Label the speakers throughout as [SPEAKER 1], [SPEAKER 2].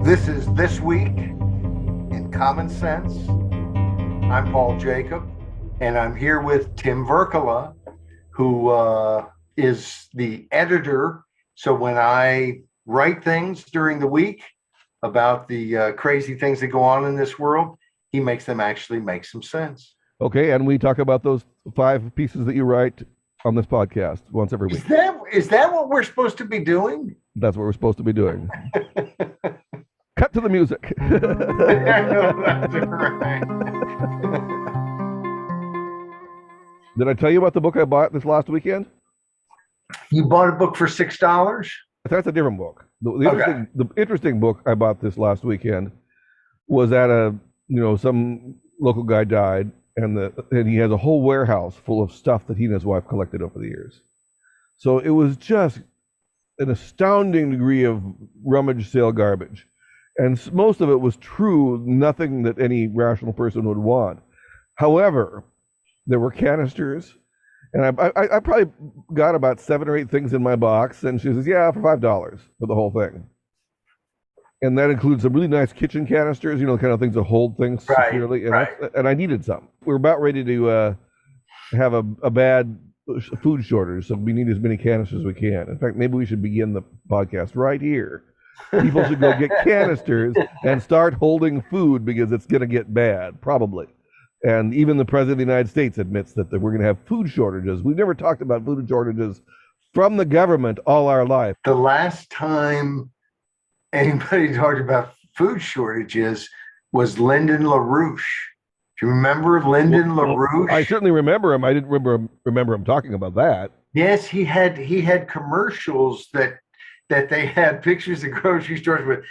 [SPEAKER 1] This is This Week in Common Sense. I'm Paul Jacob, and I'm here with Tim Verkala, who is the editor. So when I write things during the week about the crazy things that go on in this world, he makes them actually make some sense.
[SPEAKER 2] Okay, and we talk about those 5 pieces that you write on this podcast once every week.
[SPEAKER 1] Is that what we're supposed to be doing?
[SPEAKER 2] That's what we're supposed to be doing. Cut to the music.
[SPEAKER 1] I know that's right.
[SPEAKER 2] Did I tell you about the book I bought this last weekend?
[SPEAKER 1] You bought a book for $6?
[SPEAKER 2] That's a different book. The interesting book I bought this last weekend was at some local guy died, and he has a whole warehouse full of stuff that he and his wife collected over the years. So it was just an astounding degree of rummage sale garbage. And most of it was true, nothing that any rational person would want. However, there were canisters, and I probably got about 7 or 8 things in my box, and she says, yeah, for $5 for the whole thing. And that includes some really nice kitchen canisters, the kind of things that hold things securely. And I needed some. We're about ready to have a bad food shortage, so we need as many canisters as we can. In fact, maybe we should begin the podcast right here. People should go get canisters and start holding food because it's going to get bad, probably. And even the President of the United States admits that we're going to have food shortages. We've never talked about food shortages from the government all our life.
[SPEAKER 1] The last time anybody talked about food shortages was Lyndon LaRouche. Do you remember Lyndon LaRouche?
[SPEAKER 2] I certainly remember him. I didn't remember him talking about that.
[SPEAKER 1] Yes, he had commercials that they had pictures of grocery stores with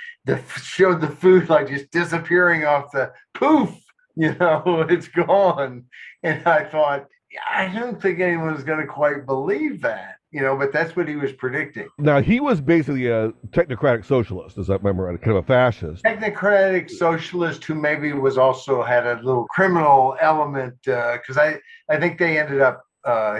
[SPEAKER 1] showed the food like just disappearing off the poof, it's gone. And I thought, I don't think anyone's going to quite believe that, but that's what he was predicting.
[SPEAKER 2] Now, he was basically a technocratic socialist, as I remember, kind of a fascist.
[SPEAKER 1] Technocratic socialist who maybe also had a little criminal element, because I think they ended up,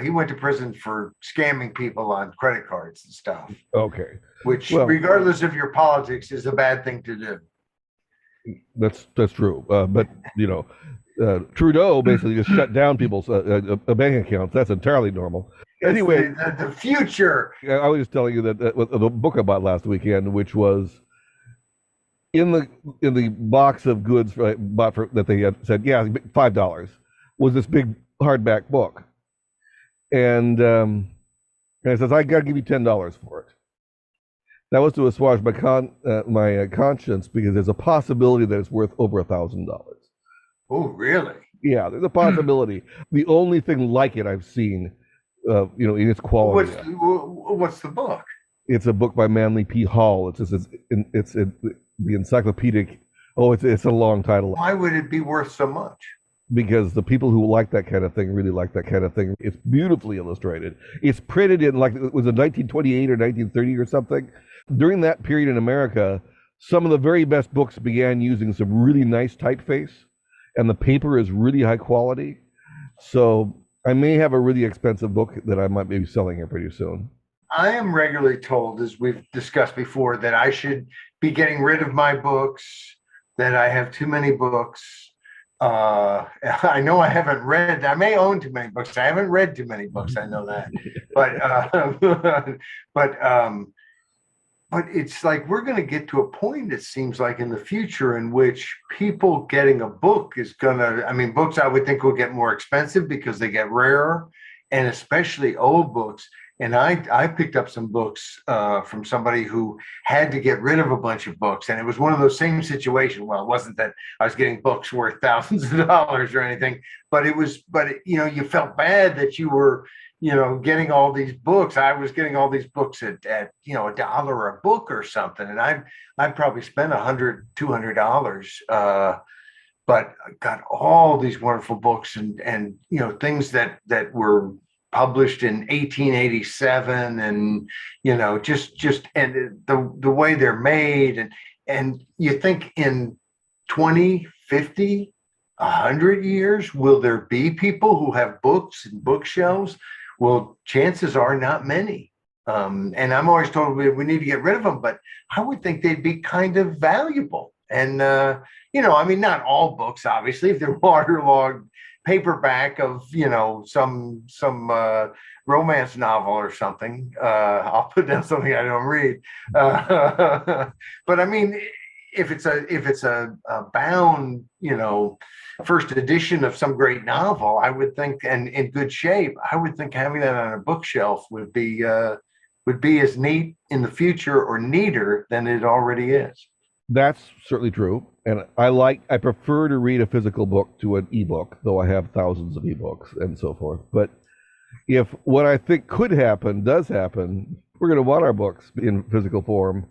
[SPEAKER 1] he went to prison for scamming people on credit cards and stuff.
[SPEAKER 2] Okay.
[SPEAKER 1] Which, regardless of your politics, is a bad thing to do.
[SPEAKER 2] That's true. But, Trudeau basically just shut down people's bank accounts. That's entirely normal. Anyway,
[SPEAKER 1] the future.
[SPEAKER 2] I was just telling you that the book I bought last weekend, which was in the box of goods I bought that they had said, yeah, $5, was this big hardback book. And it says, I got to give you $10 for it. That was to assuage my conscience, because there's a possibility that it's worth over $1,000.
[SPEAKER 1] Oh, really?
[SPEAKER 2] Yeah, there's a possibility. The only thing like it I've seen, in its quality.
[SPEAKER 1] What's the book?
[SPEAKER 2] It's a book by Manly P. Hall. It's the encyclopedic. Oh, it's a long title.
[SPEAKER 1] Why would it be worth so much?
[SPEAKER 2] Because the people who like that kind of thing really like that kind of thing. It's beautifully illustrated. It's printed in, like, it was in 1928 or 1930 or something. During that period in America, some of the very best books began using some really nice typeface, and the paper is really high quality. So I may have a really expensive book that I might be selling here pretty soon.
[SPEAKER 1] I am regularly told, as we've discussed before, that I should be getting rid of my books, that I have too many books. I know I haven't read. I may own too many books. I haven't read too many books. I know that, but it's like we're going to get to a point, it seems like, in the future in which people getting a book is going to. I mean, books I would think will get more expensive because they get rarer, and especially old books. And I picked up some books from somebody who had to get rid of a bunch of books. And it was one of those same situations. Well, it wasn't that I was getting books worth thousands of dollars or anything, but you felt bad that you were, getting all these books. I was getting all these books at $1 a book or something. And I probably spent $100, $200, but got all these wonderful books and things that were published in 1887, and just and the way they're made, and you think in 20, 50, 100 years, will there be people who have books and bookshelves? Well, chances are not many. And I'm always told we need to get rid of them, but I would think they'd be kind of valuable. And I mean, not all books, obviously. If they're waterlogged paperback of some romance novel or something, I'll put down something I don't read. But I mean, if it's a bound, first edition of some great novel, I would think, and in good shape, I would think having that on a bookshelf would be as neat in the future or neater than it already is.
[SPEAKER 2] That's certainly true. And I prefer to read a physical book to an ebook, though I have thousands of ebooks and so forth. But if what I think could happen does happen, we're going to want our books in physical form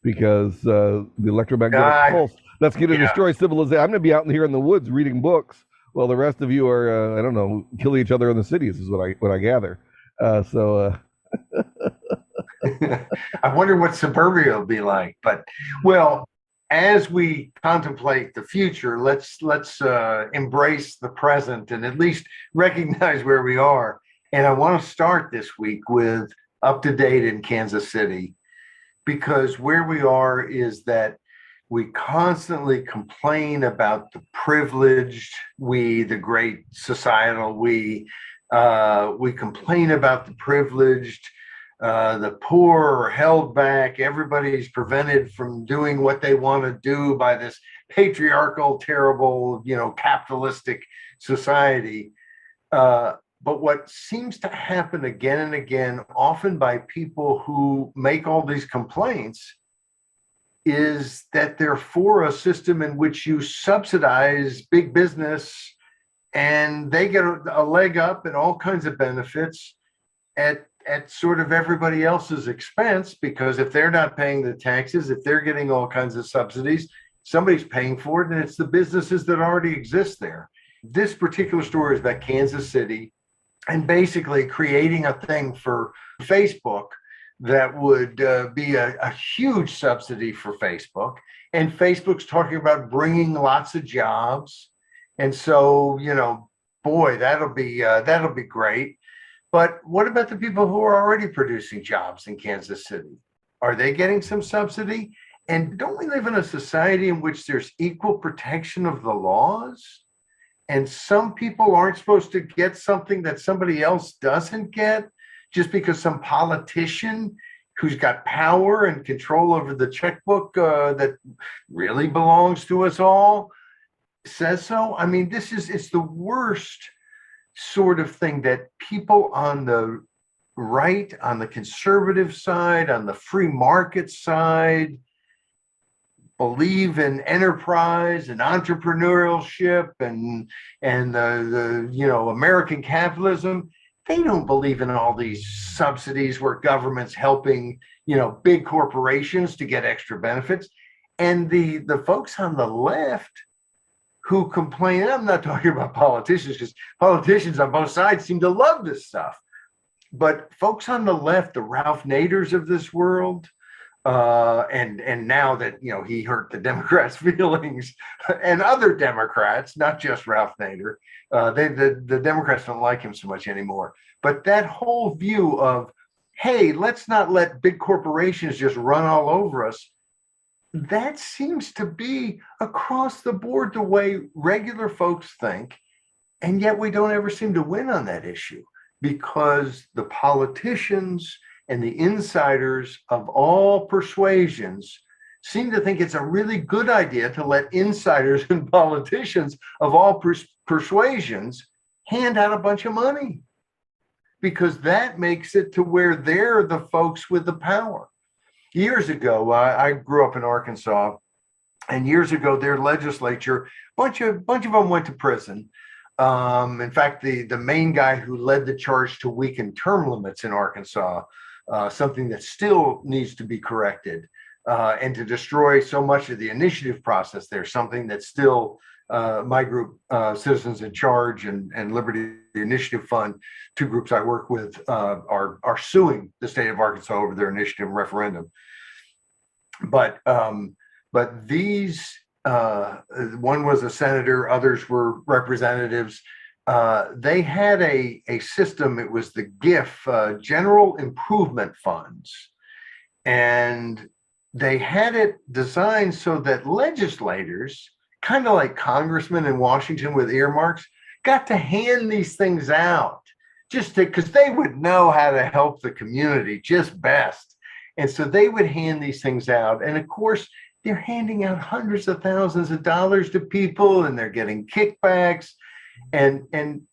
[SPEAKER 2] because the electromagnetic pulse that's going to destroy civilization. I'm going to be out in here in the woods reading books while the rest of you are, I don't know, killing each other in the cities is what I gather.
[SPEAKER 1] I wonder what suburbia will be like. But well, as we contemplate the future, let's embrace the present and at least recognize where we are. And I want to start this week with up to date in Kansas City, because where we are is that we constantly complain about the privileged we, the great societal we complain about the privileged. The poor are held back. Everybody's prevented from doing what they want to do by this patriarchal, terrible, capitalistic society. But what seems to happen again and again, often by people who make all these complaints, is that they're for a system in which you subsidize big business and they get a leg up and all kinds of benefits at sort of everybody else's expense, because if they're not paying the taxes, if they're getting all kinds of subsidies, somebody's paying for it, and it's the businesses that already exist there. This particular story is about Kansas City and basically creating a thing for Facebook that would be a huge subsidy for Facebook. And Facebook's talking about bringing lots of jobs. And so, boy, that'll be great. But what about the people who are already producing jobs in Kansas City? Are they getting some subsidy? And don't we live in a society in which there's equal protection of the laws? And some people aren't supposed to get something that somebody else doesn't get just because some politician who's got power and control over the checkbook that really belongs to us all says so. I mean, it's the worst sort of thing that people on the right, on the conservative side, on the free market side, believe in enterprise and entrepreneurship and the American capitalism. They don't believe in all these subsidies where government's helping big corporations to get extra benefits. And the folks on the left who complain, I'm not talking about politicians, because politicians on both sides seem to love this stuff, but folks on the left, the Ralph Naders of this world, and now that he hurt the Democrats' feelings, and other Democrats, not just Ralph Nader, the Democrats don't like him so much anymore. But that whole view of, hey, let's not let big corporations just run all over us, that seems to be across the board the way regular folks think, and yet we don't ever seem to win on that issue, because the politicians and the insiders of all persuasions seem to think it's a really good idea to let insiders and politicians of all persuasions hand out a bunch of money, because that makes it to where they're the folks with the power. Years ago, I grew up in Arkansas, and years ago, their legislature, bunch of them went to prison. In fact, the main guy who led the charge to weaken term limits in Arkansas, something that still needs to be corrected, and to destroy so much of the initiative process there, something that still my group, Citizens in Charge and Liberty Initiative Fund, two groups I work with, are suing the state of Arkansas over their initiative referendum. But these, one was a senator, others were representatives. they had a system. It was the GIF, General Improvement Funds, and they had it designed so that legislators, kind of like congressmen in Washington with earmarks, got to hand these things out just because they would know how to help the community just best. And so they would hand these things out. And of course, they're handing out hundreds of thousands of dollars to people, and they're getting kickbacks. And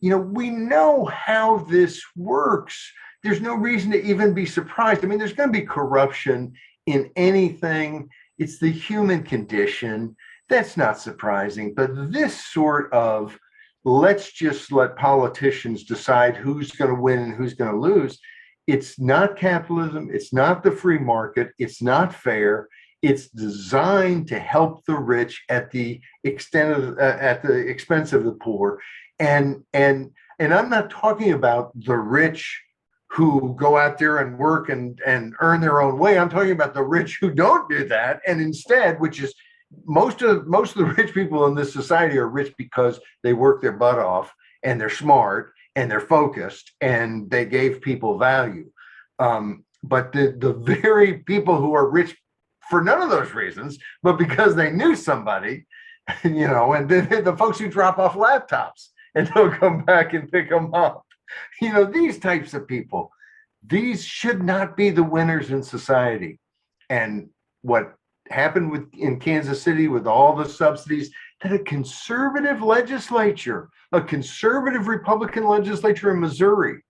[SPEAKER 1] we know how this works. There's no reason to even be surprised. I mean, there's going to be corruption in anything. It's the human condition. That's not surprising. But this sort of, let's just let politicians decide who's going to win and who's going to lose. It's not capitalism. It's not the free market. It's not fair. It's designed to help the rich at the at the expense of the poor. And I'm not talking about the rich who go out there and work and earn their own way. I'm talking about the rich who don't do that, and instead, which is most of the rich people in this society are rich because they work their butt off, and they're smart, and they're focused, and they gave people value. But the very people who are rich for none of those reasons, but because they knew somebody, and the folks who drop off laptops and they'll come back and pick them up, these types of people, these should not be the winners in society. And what happened in Kansas City with all the subsidies, that a conservative legislature, a conservative Republican legislature in Missouri,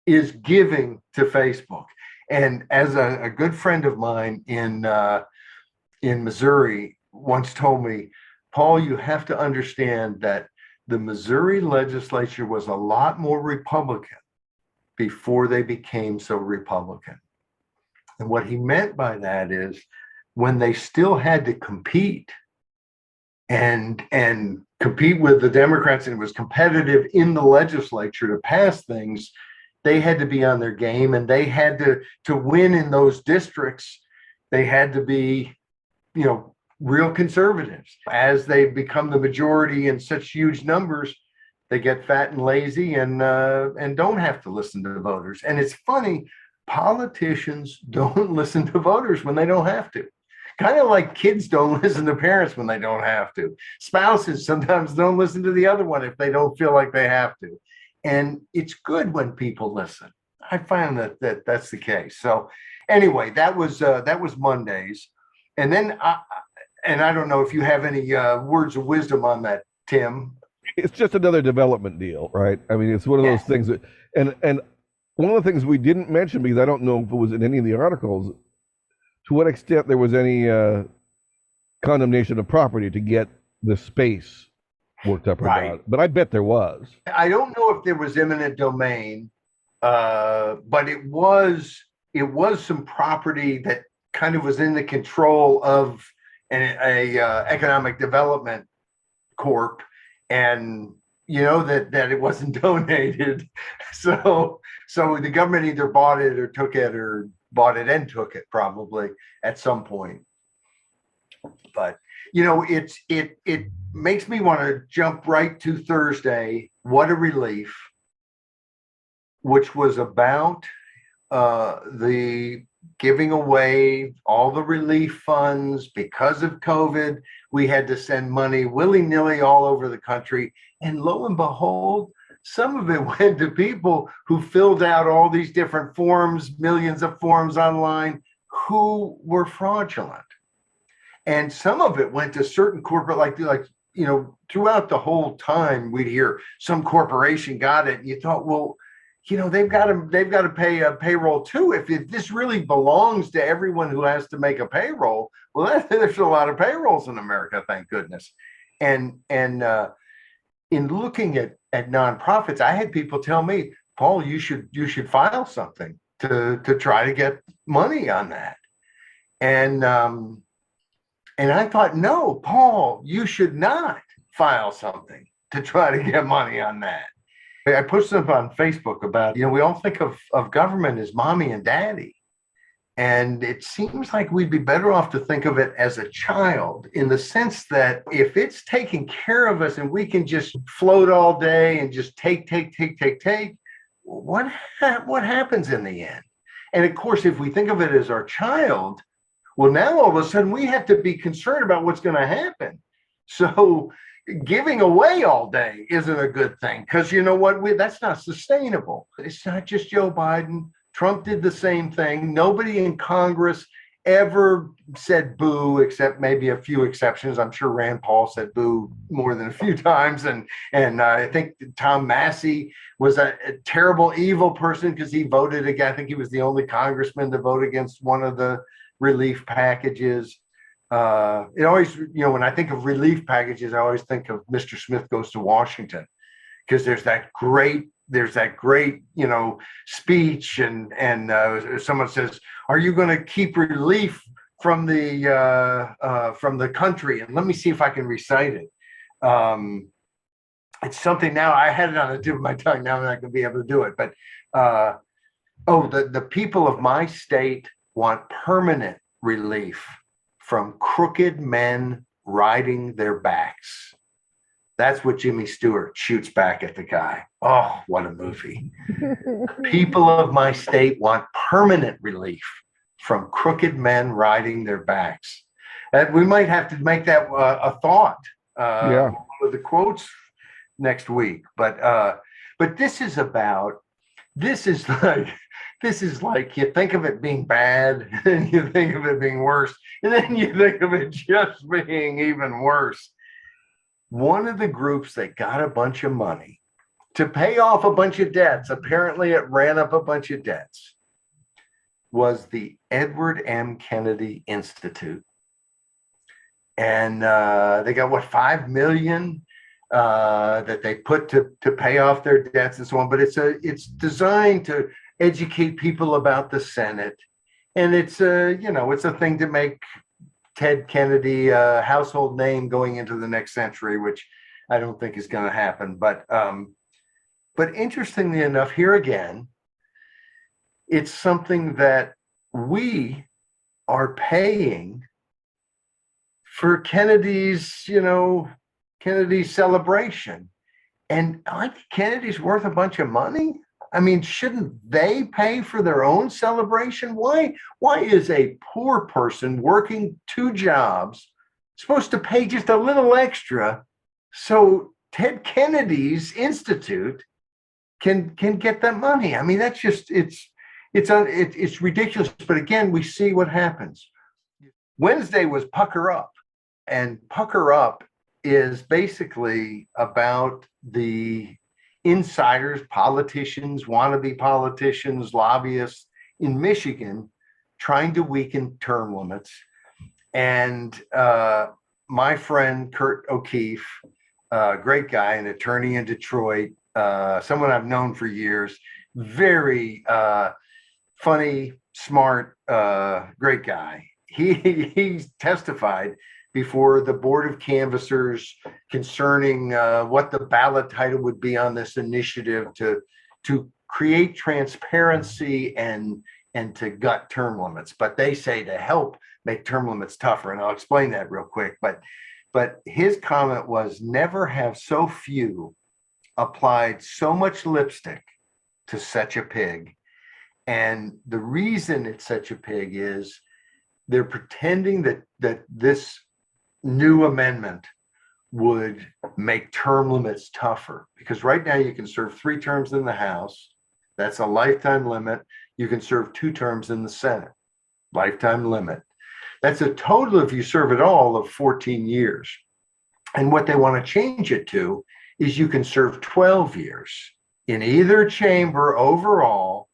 [SPEAKER 1] is giving to Facebook. And as a good friend of mine in Missouri once told me, Paul, you have to understand that the Missouri legislature was a lot more Republican before they became so Republican. And what he meant by that is when they still had to compete and compete with the Democrats, and it was competitive in the legislature to pass things, they had to be on their game, and they had to win in those districts. They had to be, real conservatives. As they become the majority in such huge numbers, they get fat and lazy and don't have to listen to the voters. And it's funny, politicians don't listen to voters when they don't have to. Kind of like kids don't listen to parents when they don't have to. Spouses sometimes don't listen to the other one if they don't feel like they have to. And it's good when people listen. I find that that's the case. So anyway, that was Mondays. And then I don't know if you have any words of wisdom on that, Tim.
[SPEAKER 2] It's just another development deal, right? I mean, it's one of those things that, and one of the things we didn't mention, because I don't know if it was in any of the articles, to what extent there was any condemnation of property to get the space worked up or down. But I bet there was.
[SPEAKER 1] I don't know if there was eminent domain, but it was some property that kind of was in the control of a economic development corp, and that it wasn't donated. So the government either bought it or took it, or bought it and took it probably at some point. But it makes me want to jump right to Thursday. What a relief, which was about the giving away all the relief funds because of COVID. We had to send money willy-nilly all over the country. And lo and behold, some of it went to people who filled out all these different forms, millions of forms online, who were fraudulent. And some of it went to certain corporate, like throughout the whole time we'd hear some corporation got it. And you thought, well, they've got to pay a payroll too. If this really belongs to everyone who has to make a payroll, well, there's a lot of payrolls in America, thank goodness. And in looking at nonprofits, I had people tell me, Paul, you should file something to try to get money on that. And I thought, no, Paul, you should not file something to try to get money on that. I put something on Facebook about, we all think of government as mommy and daddy. And it seems like we'd be better off to think of it as a child, in the sense that if it's taking care of us and we can just float all day and just take, what happens in the end? And of course, if we think of it as our child, well, now all of a sudden we have to be concerned about what's going to happen. So giving away all day isn't a good thing, because you know what? That's not sustainable. It's not just Joe Biden. Trump did the same thing. Nobody in Congress ever said boo, except maybe a few exceptions. I'm sure Rand Paul said boo more than a few times. And I think Tom Massey was a terrible, evil person because he voted again. I think he was the only congressman to vote against one of the relief packages. It always, when I think of relief packages, I always think of Mr. Smith Goes to Washington, because there's that great, speech, and someone says, "Are you going to keep relief from the country?" And let me see if I can recite it. It's something, now I had it on the tip of my tongue. Now I'm not going to be able to do it. But the people of my state want permanent relief from crooked men riding their backs. That's what Jimmy Stewart shoots back at the guy. Oh, what a movie. People of my state want permanent relief from crooked men riding their backs. We might have to make that a thought.
[SPEAKER 2] Yeah.
[SPEAKER 1] One of the quotes next week. But this is like you think of it being bad, and you think of it being worse, and then you think of it just being even worse. One of the groups that got a bunch of money to pay off a bunch of debts, apparently it ran up a bunch of debts, was the Edward M. Kennedy Institute. And they got, what, $5 million that they put to pay off their debts and so on. But it's designed to educate people about the Senate. And it's a thing to make Ted Kennedy a household name going into the next century, which I don't think is going to happen. But interestingly enough, here again, it's something that we are paying for Kennedy's celebration. And I think Kennedy's worth a bunch of money. I mean, shouldn't they pay for their own celebration? Why is a poor person working 2 jobs supposed to pay just a little extra so Ted Kennedy's Institute can get that money? I mean, that's just, it's ridiculous. But again, we see what happens. Wednesday was Pucker Up, and Pucker Up is basically about the insiders, politicians, wannabe politicians, lobbyists in Michigan trying to weaken term limits. And my friend Kurt O'Keefe, great guy, an attorney in Detroit, someone I've known for years, very funny, smart, great guy. He testified before the Board of Canvassers concerning what the ballot title would be on this initiative to create transparency and to gut term limits. But they say to help make term limits tougher, and I'll explain that real quick. But his comment was, never have so few applied so much lipstick to such a pig. And the reason it's such a pig is they're pretending that this new amendment would make term limits tougher, because right now you can serve 3 terms in the House. That's a lifetime limit. You can serve 2 terms in the Senate, lifetime limit. That's a total, if you serve it all, of 14 years. And what they want to change it to is you can serve 12 years in either chamber overall,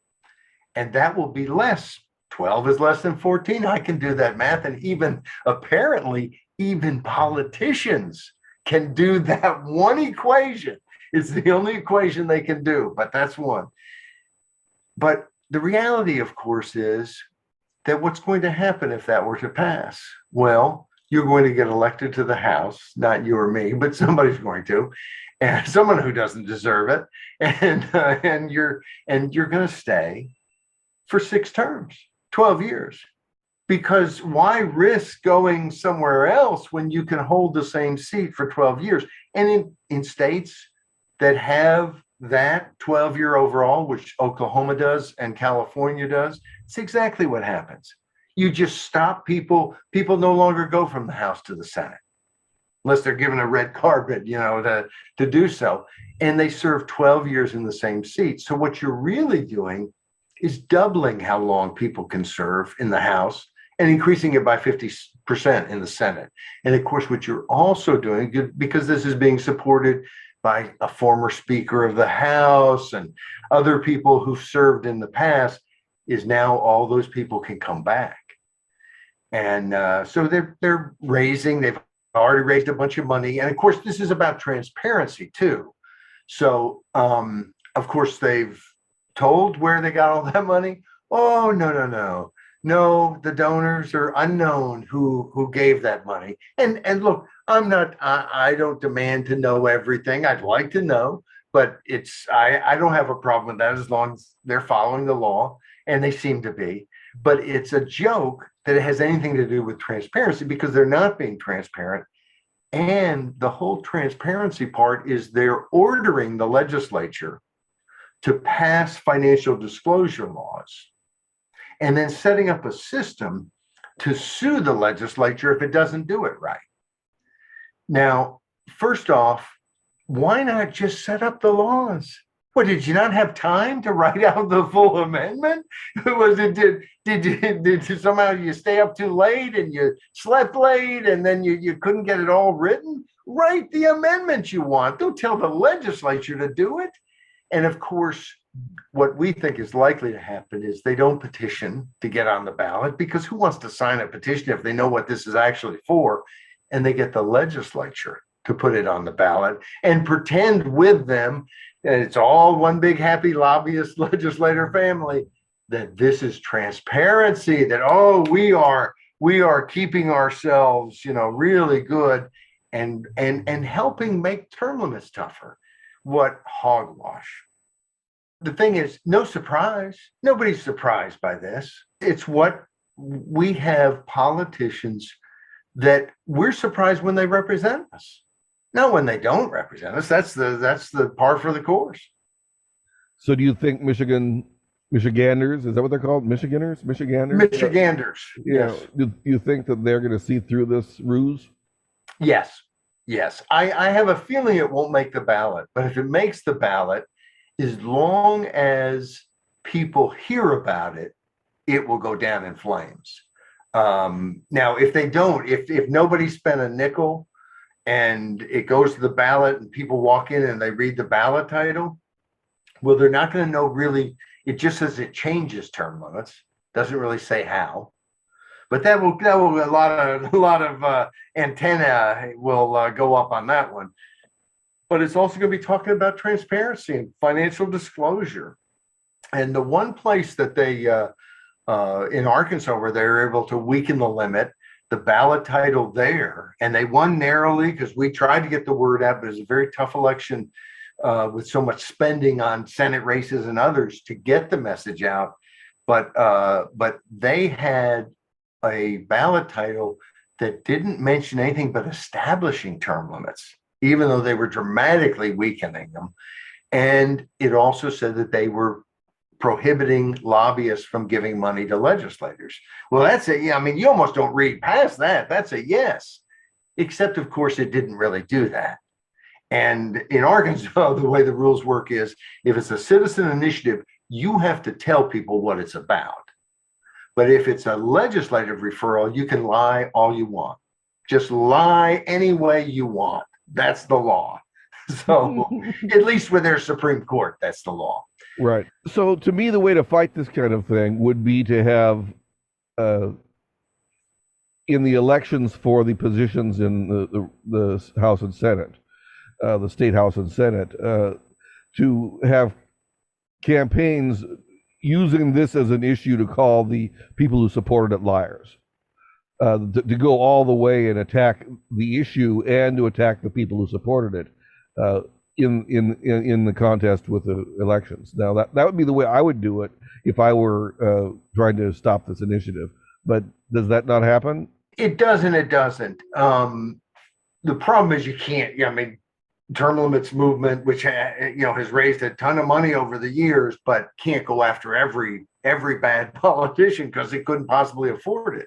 [SPEAKER 1] and that will be less. 12 is less than 14. I can do that math. And even politicians can do that one equation. It's the only equation they can do, but that's one. But the reality, of course, is that what's going to happen if that were to pass? Well, you're going to get elected to the House, not you or me, but somebody's going to, and someone who doesn't deserve it. And you're going to stay for 6 terms. 12 years. Because why risk going somewhere else when you can hold the same seat for 12 years? And in states that have that 12-year overall, which Oklahoma does and California does, it's exactly what happens. You just stop people. People no longer go from the House to the Senate unless they're given a red carpet, to do so. And they serve 12 years in the same seat. So what you're really doing is doubling how long people can serve in the House and increasing it by 50% in the Senate. And of course, what you're also doing, because this is being supported by a former Speaker of the House and other people who've served in the past, is now all those people can come back. And so they've already raised a bunch of money. And of course, this is about transparency too. So of course, they've told where they got all that money. Oh, no. No, the donors are unknown who gave that money. And look, I don't demand to know everything. I'd like to know, but I don't have a problem with that as long as they're following the law, and they seem to be. But it's a joke that it has anything to do with transparency, because they're not being transparent. And the whole transparency part is they're ordering the legislature to pass financial disclosure laws, and then setting up a system to sue the legislature if it doesn't do it right. Now, first off, why not just set up the laws? What, did you not have time to write out the full amendment? Did somehow you stay up too late and you slept late and then you couldn't get it all written? Write the amendment you want. Don't tell the legislature to do it. And of course, what we think is likely to happen is they don't petition to get on the ballot, because who wants to sign a petition if they know what this is actually for? And they get the legislature to put it on the ballot and pretend with them, and it's all one big happy lobbyist legislator family, that this is transparency, that, oh, we are keeping ourselves, really good and helping make term limits tougher. What hogwash. The thing is, no surprise. Nobody's surprised by this. It's what we have politicians that we're surprised when they represent us. Not when they don't represent us. That's the par for the course.
[SPEAKER 2] So do you think Michiganders, is that what they're called? Michiganders?
[SPEAKER 1] Michiganders, yes.
[SPEAKER 2] Do you think that they're going to see through this ruse?
[SPEAKER 1] Yes. I have a feeling it won't make the ballot, but if it makes the ballot, as long as people hear about it, it will go down in flames. Now, if they don't, if nobody spent a nickel and it goes to the ballot and people walk in and they read the ballot title, well, they're not going to know really. It just says it changes term limits. Doesn't really say how. But that will a lot of antenna will go up on that one. But it's also going to be talking about transparency and financial disclosure. And the one place that they in Arkansas where they were able to weaken the limit, the ballot title there, and they won narrowly because we tried to get the word out, but it was a very tough election with so much spending on Senate races and others to get the message out. But they had a ballot title that didn't mention anything but establishing term limits, even though they were dramatically weakening them. And it also said that they were prohibiting lobbyists from giving money to legislators. Well, that's it. Yeah, I mean, you almost don't read past that. That's a yes. Except, of course, it didn't really do that. And in Arkansas, the way the rules work is if it's a citizen initiative, you have to tell people what it's about. But if it's a legislative referral, you can lie all you want. Just lie any way you want. That's the law. So at least with their Supreme Court, that's the law.
[SPEAKER 2] Right. So to me, the way to fight this kind of thing would be to have in the elections for the positions in the House and Senate, the state House and Senate, to have campaigns using this as an issue to call the people who supported it liars, to go all the way and attack the issue and to attack the people who supported it. in the contest with the elections. Now that would be the way I would do it if I were trying to stop this initiative. But does that not happen?
[SPEAKER 1] It doesn't. It doesn't. The problem is you can't. Yeah, I mean, term limits movement, which has raised a ton of money over the years, but can't go after every bad politician because they couldn't possibly afford it.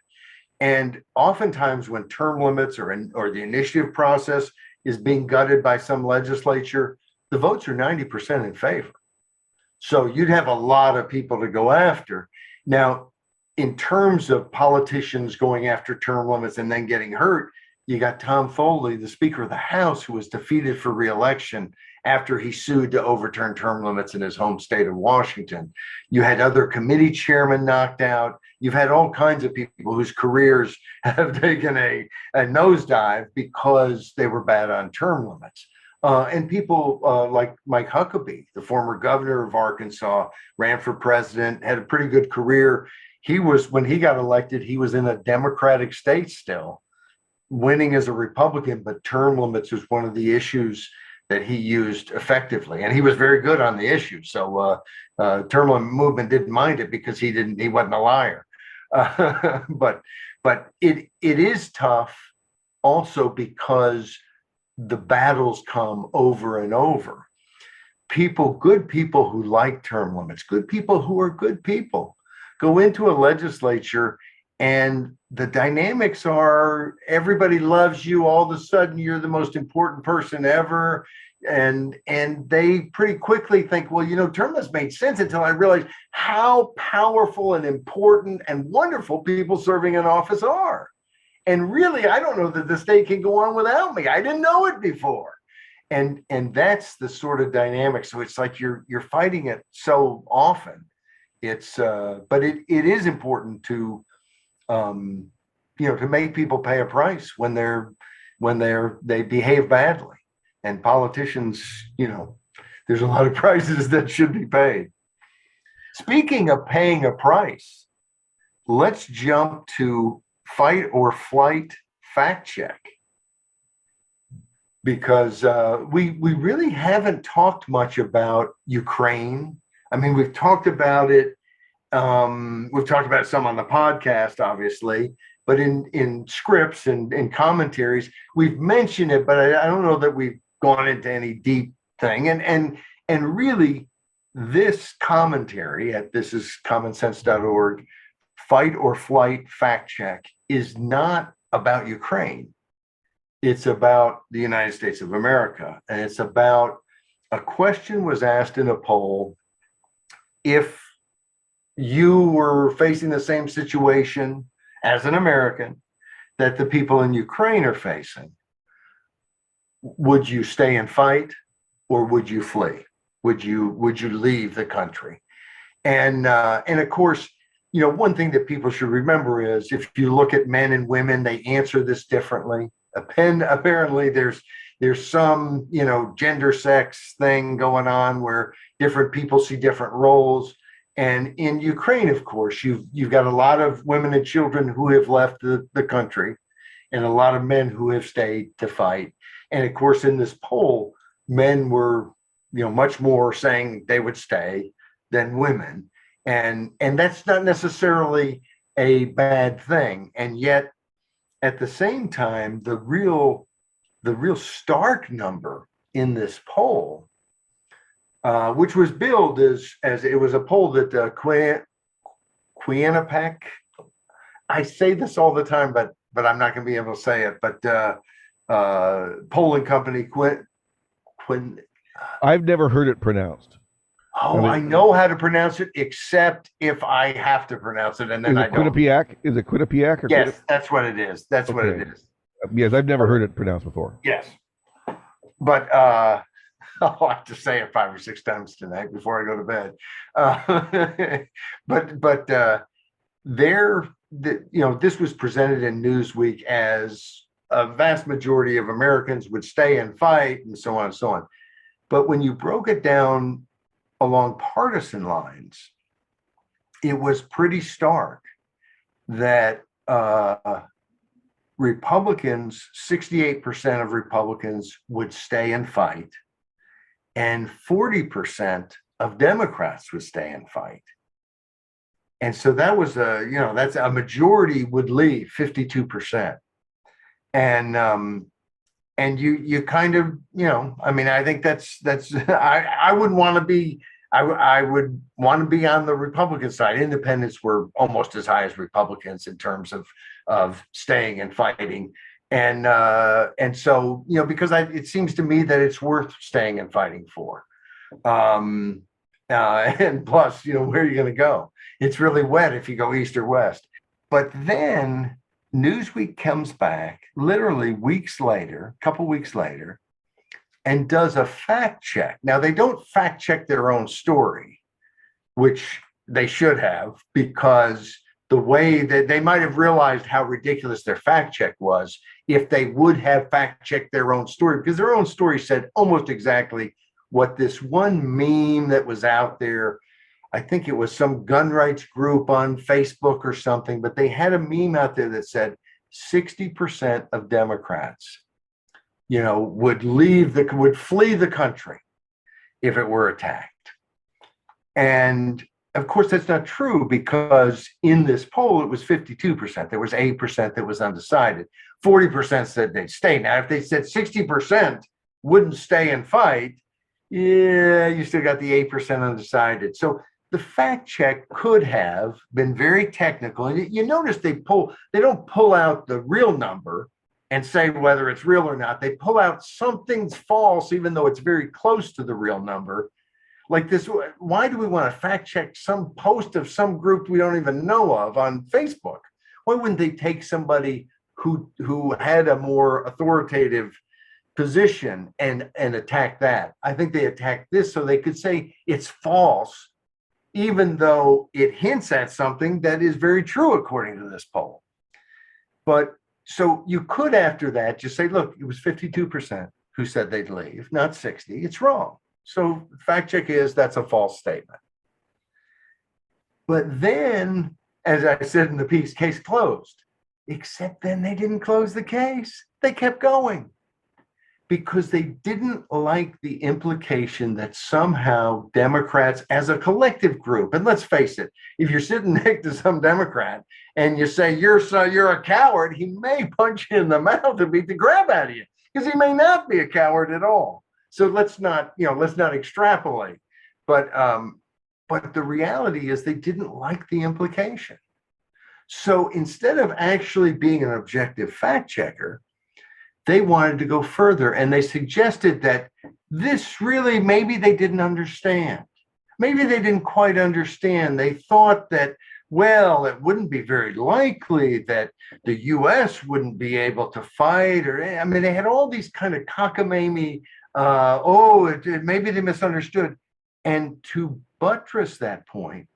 [SPEAKER 1] And oftentimes, when term limits or the initiative process is being gutted by some legislature, the votes are 90% in favor. So you'd have a lot of people to go after. Now, in terms of politicians going after term limits and then getting hurt, you got Tom Foley, the Speaker of the House, who was defeated for re-election after he sued to overturn term limits in his home state of Washington. You had other committee chairmen knocked out. You've had all kinds of people whose careers have taken a nosedive because they were bad on term limits. And people like Mike Huckabee, the former governor of Arkansas, ran for president, had a pretty good career. When he got elected, he was in a Democratic state still, winning as a Republican, but term limits was one of the issues that he used effectively, and he was very good on the issue. So term limit movement didn't mind it because he wasn't a liar. But it is tough also because the battles come over and over. Good people who like term limits, good people who are good people, go into a legislature and the dynamics are everybody loves you. All of a sudden, you're the most important person ever. And they pretty quickly think, well, term limits made sense until I realized how powerful and important and wonderful people serving in office are. And really, I don't know that the state can go on without me. I didn't know it before. And that's the sort of dynamic. So it's like you're fighting it so often. But it is important to to make people pay a price when they behave badly. And politicians, there's a lot of prices that should be paid. Speaking of paying a price, let's jump to fight or flight fact check, because we really haven't talked much about Ukraine. I mean, we've talked about it. We've talked about it some on the podcast, obviously, but in scripts and in commentaries, we've mentioned it, but I don't know that we've gone into any deep thing. And really, this commentary at this is commonsense.org, fight or flight fact check, is not about Ukraine. It's about the United States of America. And it's about a question was asked in a poll: if you were facing the same situation as an American that the people in Ukraine are facing, would you stay and fight, or would you flee? Would you leave the country? And of course, one thing that people should remember is if you look at men and women, they answer this differently. Apparently, there's some gender sex thing going on where different people see different roles. And in Ukraine, of course, you've got a lot of women and children who have left the country, and a lot of men who have stayed to fight. And of course, in this poll, men were much more saying they would stay than women, and that's not necessarily a bad thing. And yet, at the same time, the real stark number in this poll, which was billed as it was a poll that Quinnipiac, I say this all the time, but I'm not going to be able to say it, but polling company Quinn.
[SPEAKER 2] I've never heard it pronounced.
[SPEAKER 1] Oh, I know how to pronounce it, except if I have to pronounce it, and then I don't.
[SPEAKER 2] Quinnipiac? Is it Quinnipiac?
[SPEAKER 1] Yes, that's what it is. That's what it is.
[SPEAKER 2] Yes, I've never heard it pronounced before.
[SPEAKER 1] Yes, but I'll have to say it 5 or 6 times tonight before I go to bed. But this was presented in Newsweek as a vast majority of Americans would stay and fight, and so on and so on. But when you broke it down along partisan lines, it was pretty stark that Republicans, 68% of Republicans would stay and fight, and 40% of Democrats would stay and fight. And so that was that's a majority would leave, 52%. And you kind of, I mean, I think that's I wouldn't want to be, I would want to be on the Republican side. Independents were almost as high as Republicans in terms of staying and fighting. And so, because it seems to me that it's worth staying and fighting for. And plus, where are you going to go? It's really wet if you go east or west. But then Newsweek comes back literally weeks later, a couple weeks later, and does a fact check. Now, they don't fact check their own story, which they should have, because the way that they might have realized how ridiculous their fact check was if they would have fact checked their own story, because their own story said almost exactly what this one meme that was out there. I think it was some gun rights group on Facebook or something, but they had a meme out there that said 60% of Democrats, would flee the country if it were attacked. And of course, that's not true, because in this poll, it was 52%. There was 8% that was undecided. 40% said they'd stay. Now, if they said 60% wouldn't stay and fight, yeah, you still got the 8% undecided. So the fact check could have been very technical. And you notice they don't pull out the real number and say whether it's real or not. They pull out something's false, even though it's very close to the real number. Like this, why do we want to fact check some post of some group we don't even know of on Facebook? Why wouldn't they take somebody who had a more authoritative position and attack that? I think they attacked this so they could say it's false, even though it hints at something that is very true according to this poll. But so you could, after that, just say, look, it was 52% who said they'd leave, not 60. It's wrong. So fact check is that's a false statement. But then, as I said in the piece, case closed. Except then they didn't close the case. They kept going, because they didn't like the implication that somehow Democrats as a collective group, and let's face it, if you're sitting next to some Democrat and you say you're a coward, he may punch you in the mouth and beat the crap out of you, because he may not be a coward at all. So let's not extrapolate. But the reality is they didn't like the implication. So instead of actually being an objective fact checker, they wanted to go further, and they suggested that this really, maybe they didn't understand. Maybe they didn't quite understand. They thought that, well, it wouldn't be very likely that the U.S. wouldn't be able to fight, they had all these kind of cockamamie, maybe they misunderstood. And to buttress that point,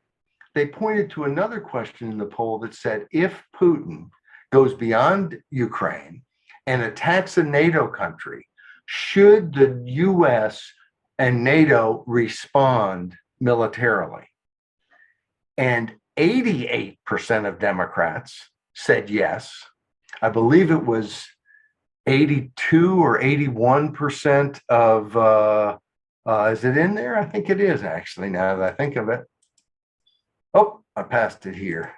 [SPEAKER 1] they pointed to another question in the poll that said, if Putin goes beyond Ukraine and attacks a NATO country, should the US and NATO respond militarily? And 88% of Democrats said yes. I believe it was 82 or 81% of, is it in there? I think it is, actually, now that I think of it. Oh, I passed it here.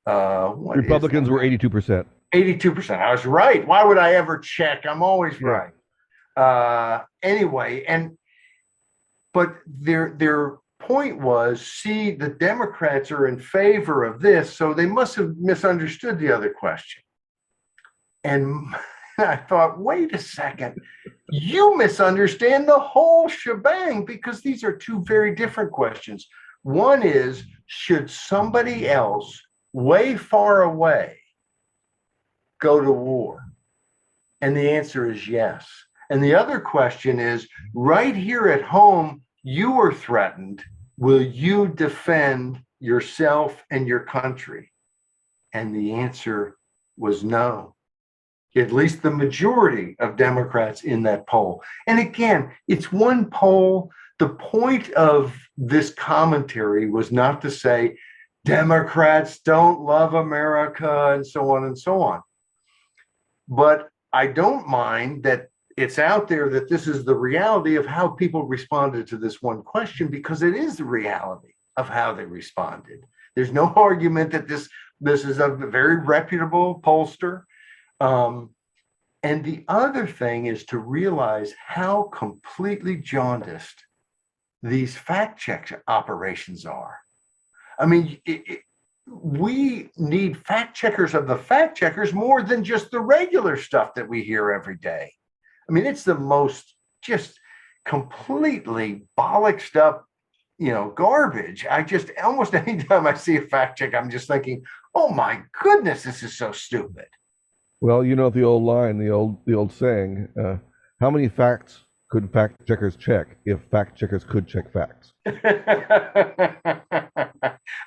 [SPEAKER 2] Republicans were 82%.
[SPEAKER 1] 82%. I was right. Why would I ever check? I'm always right. Anyway, but their point was, see, the Democrats are in favor of this, so they must have misunderstood the other question. And I thought, wait a second, you misunderstand the whole shebang, because these are two very different questions. One is, should somebody else way far away go to war? And the answer is yes. And the other question is, right here at home, you are threatened. Will you defend yourself and your country? And the answer was no. At least the majority of Democrats in that poll. And again, it's one poll. The point of this commentary was not to say Democrats don't love America and so on and so on. But I don't mind that it's out there that this is the reality of how people responded to this one question, because it is the reality of how they responded. There's no argument that this is a very reputable pollster. And the other thing is to realize how completely jaundiced these fact check operations are. I mean, we need fact checkers of the fact checkers more than just the regular stuff that we hear every day. I mean, it's the most just completely bollocksed up, garbage. I just, almost anytime I see a fact check, I'm just thinking, oh my goodness, this is so stupid.
[SPEAKER 2] Well, the old line, the old saying, how many facts could fact checkers check if fact checkers could check facts?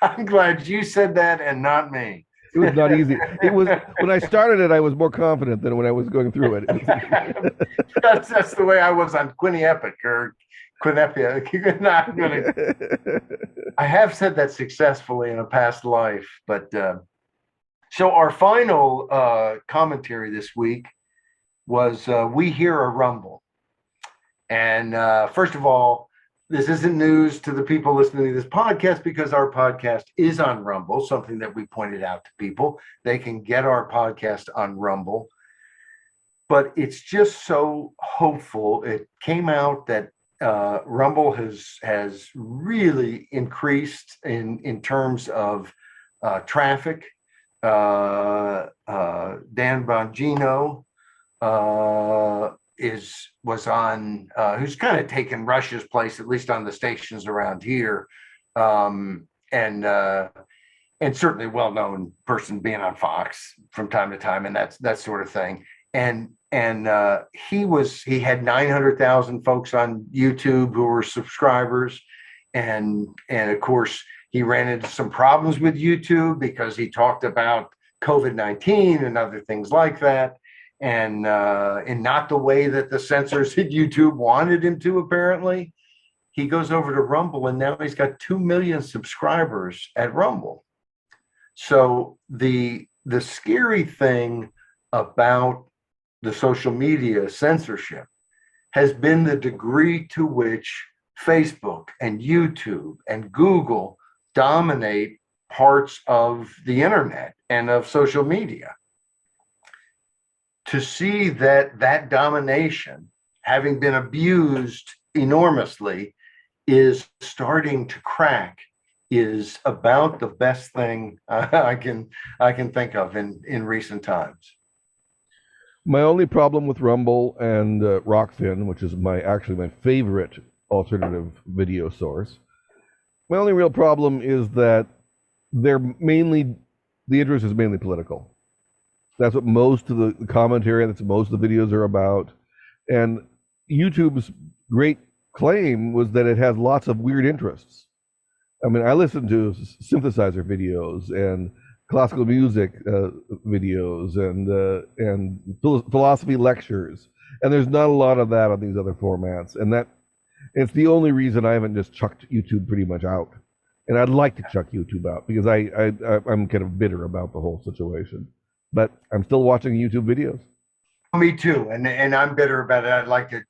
[SPEAKER 1] I'm glad you said that and not me.
[SPEAKER 2] It was not easy. It was, when I started it, I was more confident than when I was going through it.
[SPEAKER 1] That's the way I was on Quinnipiac or Quinnipiac. I have said that successfully in a past life, but so our final commentary this week was We Hear a Rumble. And first of all, this isn't news to the people listening to this podcast, because our podcast is on Rumble, something that we pointed out to people. They can get our podcast on Rumble. But it's just so hopeful. It came out that Rumble has really increased in terms of traffic. Dan Bongino was on, who's kind of taken Rush's place, at least on the stations around here, and certainly well-known person, being on Fox from time to time, and that sort of thing. And he had 900,000 folks on YouTube who were subscribers, and of course he ran into some problems with YouTube because he talked about COVID-19 and other things like that. And not the way that the censors at YouTube wanted him to, apparently. He goes over to Rumble, and now he's got 2 million subscribers at Rumble. So the scary thing about the social media censorship has been the degree to which Facebook and YouTube and Google dominate parts of the internet and of social media. To see that domination, having been abused enormously, is starting to crack is about the best thing I can think of in recent times.
[SPEAKER 2] My only problem with Rumble and Rockfin, which is my favorite alternative video source, my only real problem is that the interest is mainly political. That's what most of the commentary, that's what most of the videos are about. And YouTube's great claim was that it has lots of weird interests. I mean, I listen to synthesizer videos and classical music videos and philosophy lectures, and there's not a lot of that on these other formats. And it's the only reason I haven't just chucked YouTube pretty much out. And I'd like to chuck YouTube out because I'm kind of bitter about the whole situation. But I'm still watching YouTube videos.
[SPEAKER 1] Me too, and I'm bitter about it. I'd like to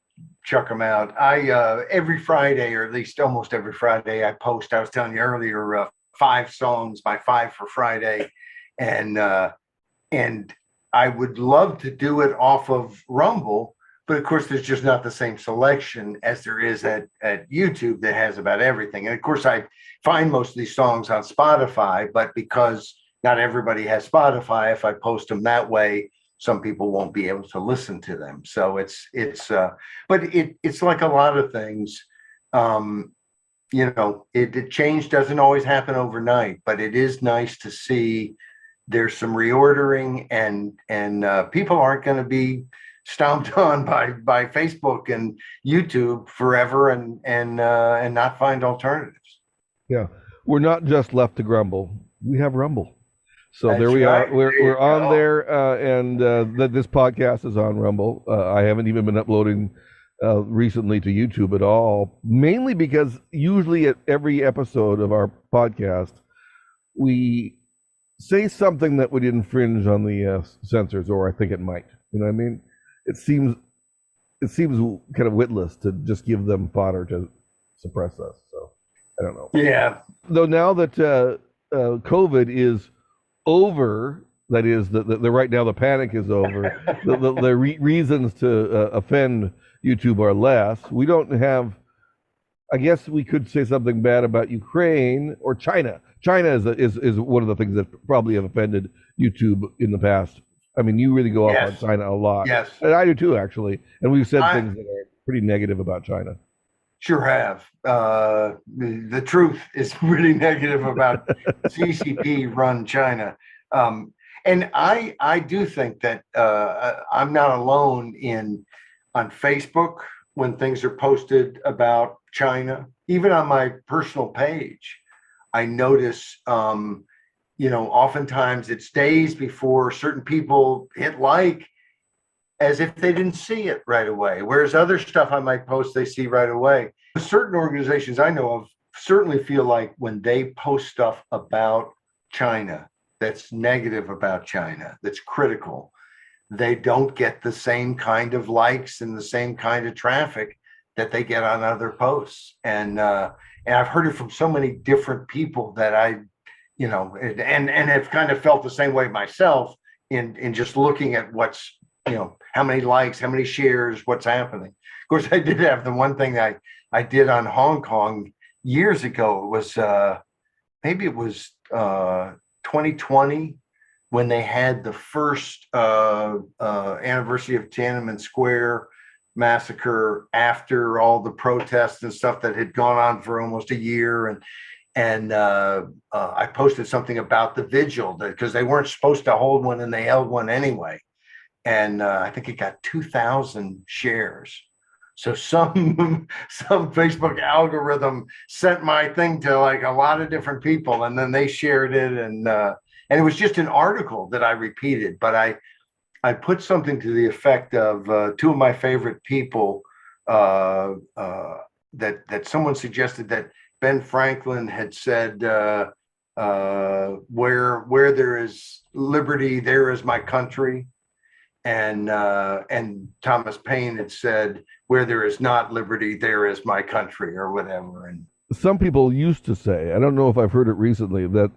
[SPEAKER 1] chuck them out. Every Friday, or at least almost every Friday, I post. I was telling you earlier, 5 songs, my 5 for Friday, and I would love to do it off of Rumble, but of course, there's just not the same selection as there is at YouTube that has about everything. And of course, I find most of these songs on Spotify, but because not everybody has Spotify, if I post them that way, some people won't be able to listen to them. So it's like a lot of things. Change doesn't always happen overnight, but it is nice to see there's some reordering, and people aren't going to be stomped on by Facebook and YouTube forever and not find alternatives.
[SPEAKER 2] Yeah, we're not just left to grumble. We have Rumble. So
[SPEAKER 1] That's
[SPEAKER 2] there we
[SPEAKER 1] right.
[SPEAKER 2] are. We're on there, and this podcast is on Rumble. I haven't even been uploading recently to YouTube at all, mainly because usually at every episode of our podcast, we say something that would infringe on the censors, or I think it might. You know what I mean? It it seems kind of witless to just give them fodder to suppress us. So I don't know.
[SPEAKER 1] Yeah.
[SPEAKER 2] Though now that COVID is over, that is, the right now the panic is over. The reasons to offend YouTube are less. We don't have. I guess we could say something bad about Ukraine or China. China is one of the things that probably have offended YouTube in the past. I mean, you really go off on China a lot.
[SPEAKER 1] Yes.
[SPEAKER 2] And I do too, actually. And we've said things that are pretty negative about China.
[SPEAKER 1] Sure have. The truth is pretty negative about CCP-run China. And I do think that I'm not alone on Facebook when things are posted about China. Even on my personal page, I notice, oftentimes it's days before certain people hit like, as if they didn't see it right away. Whereas other stuff I might post, they see right away. Certain organizations I know of certainly feel like when they post stuff about China, that's negative about China, that's critical, they don't get the same kind of likes and the same kind of traffic that they get on other posts. And I've heard it from so many different people that and have kind of felt the same way myself in just looking at what's, how many likes, how many shares, what's happening. Of course, I did have the one thing I did on Hong Kong years ago. It was maybe it was 2020 when they had the first anniversary of Tiananmen Square massacre after all the protests and stuff that had gone on for almost a year. And I posted something about the vigil because they weren't supposed to hold one and they held one anyway. And I think it got 2,000 shares. So some Facebook algorithm sent my thing to like a lot of different people, and then they shared it, and it was just an article that I repeated. But I put something to the effect of two of my favorite people that someone suggested that Ben Franklin had said, where there is liberty, there is my country. And Thomas Paine had said, where there is not liberty, there is my country, or whatever. And
[SPEAKER 2] some people used to say, I don't know if I've heard it recently, that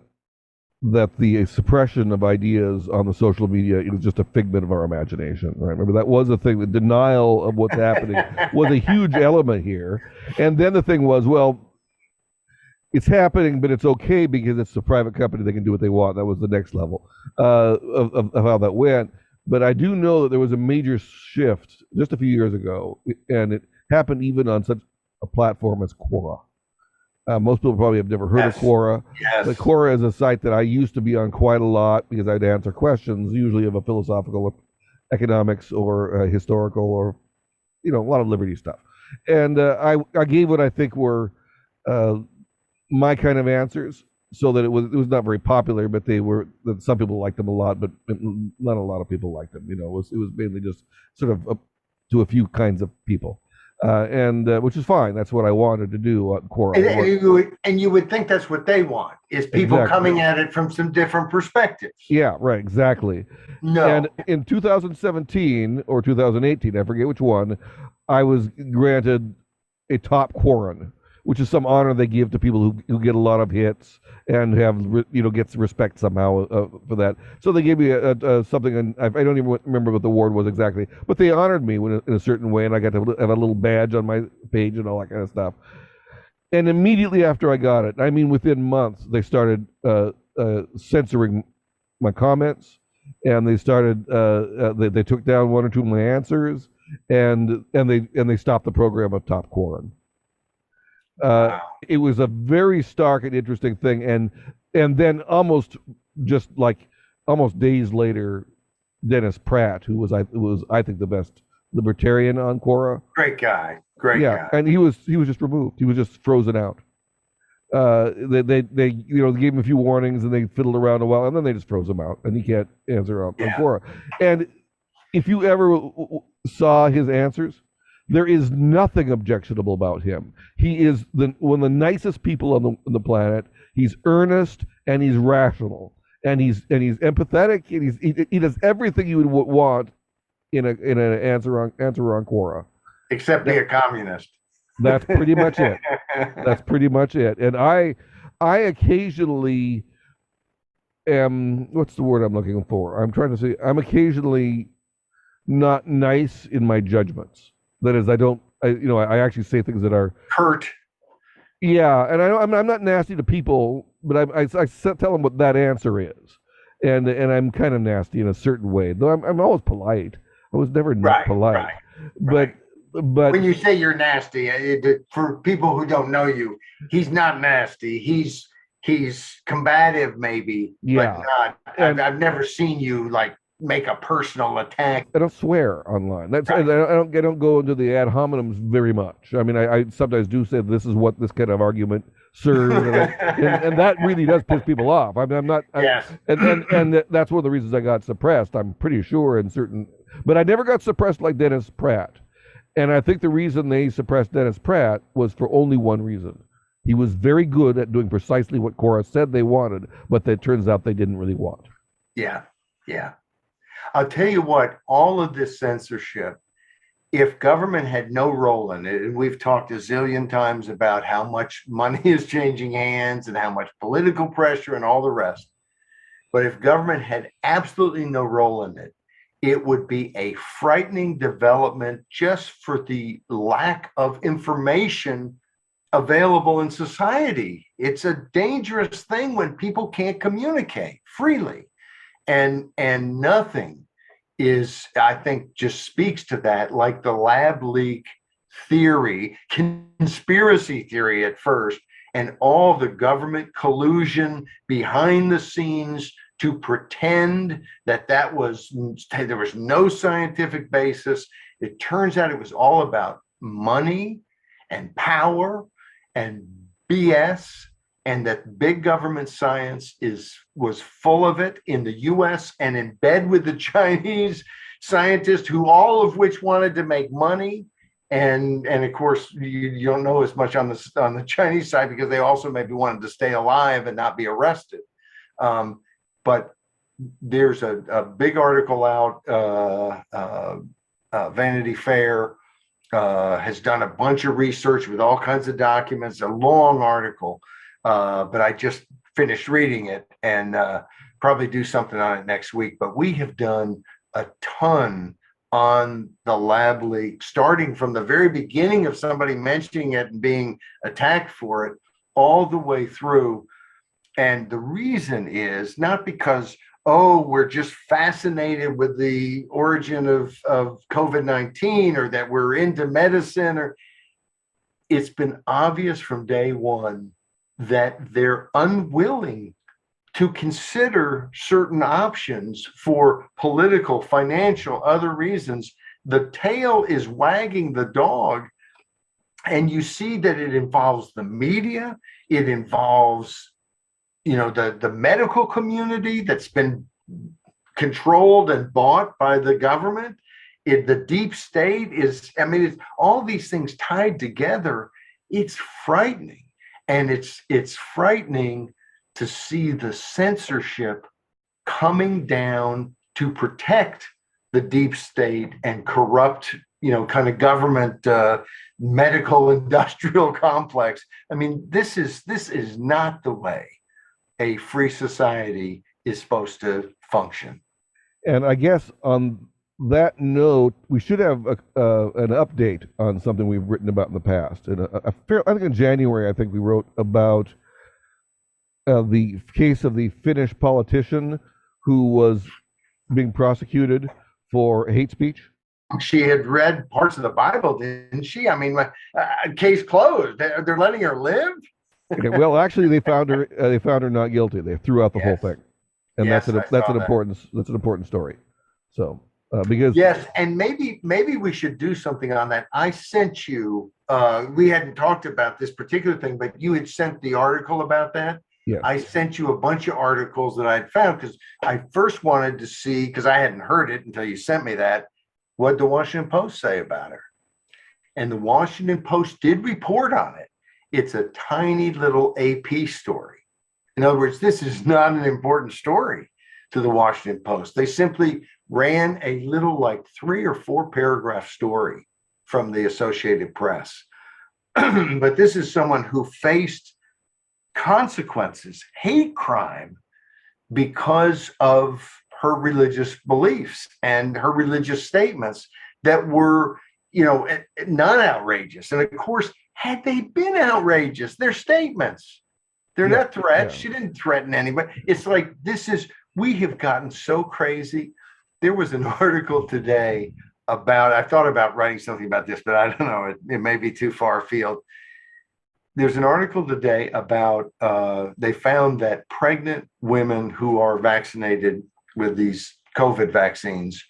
[SPEAKER 2] the suppression of ideas on the social media is just a figment of our imagination. Right? Remember, that was a thing. The denial of what's happening was a huge element here. And then the thing was, well, it's happening, but it's okay because it's a private company. They can do what they want. That was the next level of how that went. But I do know that there was a major shift just a few years ago, and it happened even on such a platform as Quora. Most people probably have never heard of Quora.
[SPEAKER 1] Yes.
[SPEAKER 2] But Quora is a site that I used to be on quite a lot because I'd answer questions, usually of a philosophical, or economics, or historical, or a lot of liberty stuff. And I gave what I think were my kind of answers, so that it was not very popular, but that some people liked them a lot, but not a lot of people liked them. It was mainly just sort of up to a few kinds of people, and which is fine. That's what I wanted to do on Quora.
[SPEAKER 1] And you would think that's what they want, is people coming at it from some different perspectives.
[SPEAKER 2] Yeah, right, exactly.
[SPEAKER 1] No.
[SPEAKER 2] And in 2017 or 2018, I forget which one, I was granted a top Quoran, which is some honor they give to people who get a lot of hits and have gets respect somehow for that. So they gave me something, and I don't even remember what the award was exactly, but they honored me in a certain way, and I got to have a little badge on my page and all that kind of stuff. And immediately after I got it, I mean within months, they started censoring my comments, and they started they took down one or two of my answers, and they stopped the program of Top Quoran.
[SPEAKER 1] Wow.
[SPEAKER 2] It was a very stark and interesting thing, and then almost days later, Dennis Pratt, who was I think the best libertarian on Quora.
[SPEAKER 1] Great guy. Guy.
[SPEAKER 2] And he was just removed. He was just frozen out. They gave him a few warnings, and they fiddled around a while, and then they just froze him out, and he can't answer on Quora. And if you ever saw his answers, there is nothing objectionable about him. He is one of the nicest people on the planet. He's earnest, and he's rational, and he's empathetic, and he does everything you would want in an answer on Quora.
[SPEAKER 1] Except be a communist.
[SPEAKER 2] That's pretty much it. That's pretty much it. And I occasionally am, what's the word I'm looking for? I'm trying to say, I'm occasionally not nice in my judgments. That is, I actually say things that are
[SPEAKER 1] Hurt.
[SPEAKER 2] Yeah, and I'm not nasty to people, but I tell them what that answer is, and I'm kind of nasty in a certain way. Though I'm always polite. I was never not polite,
[SPEAKER 1] Right.
[SPEAKER 2] but
[SPEAKER 1] When you say you're nasty, for people who don't know you, he's not nasty. He's combative, maybe, but
[SPEAKER 2] yeah,
[SPEAKER 1] not.
[SPEAKER 2] and
[SPEAKER 1] I've never seen you like make a personal attack.
[SPEAKER 2] I don't swear online. That's
[SPEAKER 1] Right.
[SPEAKER 2] I don't go into the ad hominems very much. I mean, I sometimes do say this is what this kind of argument serves, and that really does piss people off. I mean, I'm not.
[SPEAKER 1] Yes.
[SPEAKER 2] And that's one of the reasons I got suppressed. I'm pretty sure in certain, but I never got suppressed like Dennis Pratt. And I think the reason they suppressed Dennis Pratt was for only one reason. He was very good at doing precisely what Cora said they wanted, but it turns out they didn't really want.
[SPEAKER 1] Yeah. Yeah. I'll tell you what, all of this censorship, if government had no role in it, and we've talked a zillion times about how much money is changing hands and how much political pressure and all the rest, but if government had absolutely no role in it, it would be a frightening development just for the lack of information available in society. It's a dangerous thing when people can't communicate freely. And nothing is, I think, just speaks to that, like the lab leak theory, conspiracy theory at first, and all the government collusion behind the scenes to pretend that there was no scientific basis. It turns out it was all about money and power and BS, and that big government science was full of it in the US and in bed with the Chinese scientists, who all of which wanted to make money. And of course, you don't know as much on the Chinese side because they also maybe wanted to stay alive and not be arrested. But there's a big article out, Vanity Fair has done a bunch of research with all kinds of documents, a long article, but I just finished reading it and probably do something on it next week. But we have done a ton on the lab leak, starting from the very beginning of somebody mentioning it and being attacked for it, all the way through. And the reason is not because, oh, we're just fascinated with the origin of COVID-19 or that we're into medicine, or it's been obvious from day one that they're unwilling to consider certain options for political, financial, other reasons. The tail is wagging the dog, and you see that it involves the media, it involves, the medical community that's been controlled and bought by the government. The deep state is, it's all these things tied together. It's frightening. And it's frightening to see the censorship coming down to protect the deep state and corrupt, kind of government, medical industrial complex. This is not the way a free society is supposed to function.
[SPEAKER 2] And I guess on that note, we should have an update on something we've written about in the past. And I think in January, I think we wrote about the case of the Finnish politician who was being prosecuted for hate speech.
[SPEAKER 1] She had read parts of the Bible, didn't she? Case closed. They're letting her live.
[SPEAKER 2] Okay, well, actually, they found her not guilty. They threw out the whole thing, and that's an important story. So. Because
[SPEAKER 1] yes, and maybe we should do something on that. I sent you. We hadn't talked about this particular thing, but you had sent the article about that.
[SPEAKER 2] Yes.
[SPEAKER 1] I sent you a bunch of articles that I'd found because I first wanted to see, because I hadn't heard it until you sent me that, what did the Washington Post say about her? And the Washington Post did report on it. It's a tiny little AP story. In other words, this is not an important story to the Washington Post. They simply ran a little, like 3 or 4 paragraph story from the Associated Press. But this is someone who faced consequences, hate crime, because of her religious beliefs and her religious statements that were, not outrageous. And of course, had they been outrageous, they're statements. They're not threats. Yeah. She didn't threaten anybody. It's like, we have gotten so crazy. There was an article today about, I thought about writing something about this, but I don't know, it may be too far afield. There's an article today about, they found that pregnant women who are vaccinated with these COVID vaccines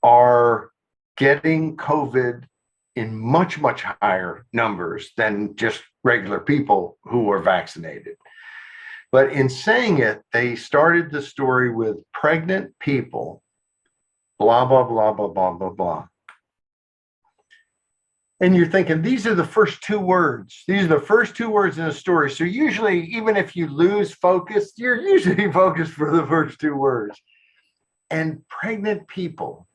[SPEAKER 1] are getting COVID in much, much higher numbers than just regular people who are vaccinated. But in saying it, they started the story with pregnant people, blah, blah, blah, blah, blah, blah, blah. And you're thinking, these are the first two words. These are the first two words in a story. So usually, even if you lose focus, you're usually focused for the first two words. And pregnant people.